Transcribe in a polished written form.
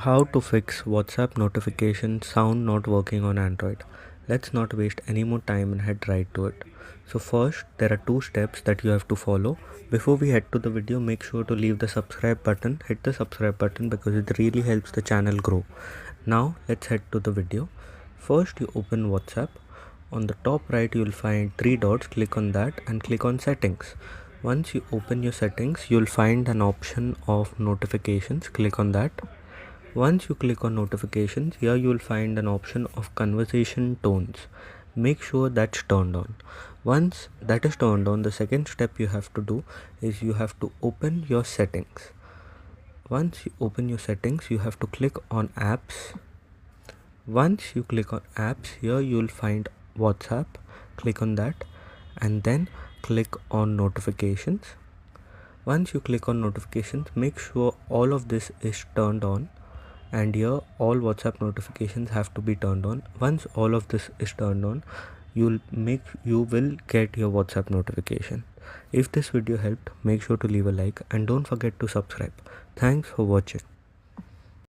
How to fix WhatsApp notification sound not working on Android. Let's not waste any more time and head right to it. So first, there are two steps that you have to follow. Before we head to the video, make sure to leave the subscribe button, hit the subscribe button because it really helps the channel grow. Now let's head to the video. First you open WhatsApp. On the top right you will find three dots, click on that and click on settings. Once you open your settings, you will find an option of notifications, click on that. Once you click on notifications, here you will find an option of conversation tones. Make sure that's turned on. Once that is turned on, the second step you have to do is you have to open your settings. Once you open your settings, you have to click on apps. Once you click on apps, here you will find WhatsApp. Click on that and then click on notifications. Once you click on notifications, make sure all of this is turned on. And here all WhatsApp notifications have to be turned on. Once all of this is turned on, you will get your WhatsApp notification. If this video helped, make sure to leave a like and don't forget to subscribe. Thanks for watching.